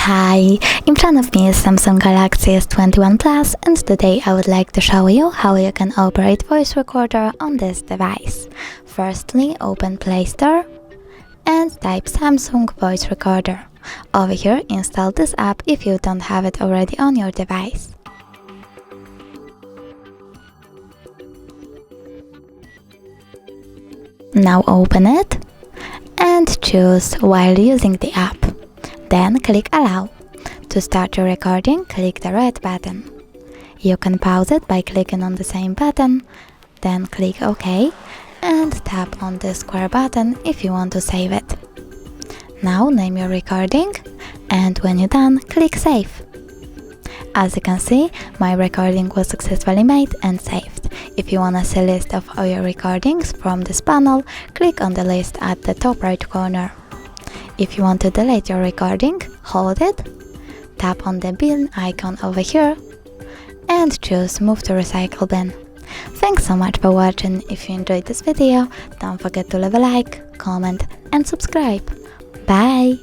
Hi, in front of me is Samsung Galaxy S21 Plus, and today I would like to show you how you can operate voice recorder on this device. Firstly, open Play Store and type Samsung voice recorder. Over here, install this app if you don't have it already on your device. Now open it and choose while using the app. Then click Allow. To start your recording, click the red button. You can pause it by clicking on the same button, then click OK and tap on the square button if you want to save it. Now name your recording, and when you're done, click Save. As you can see, my recording was successfully made and saved. If you want to see a list of all your recordings from this panel, click on the list at the top right corner. If you want to delete your recording, hold it, tap on the bin icon over here, and choose Move to Recycle bin. Thanks so much for watching. If you enjoyed this video, don't forget to leave a like, comment and subscribe. Bye!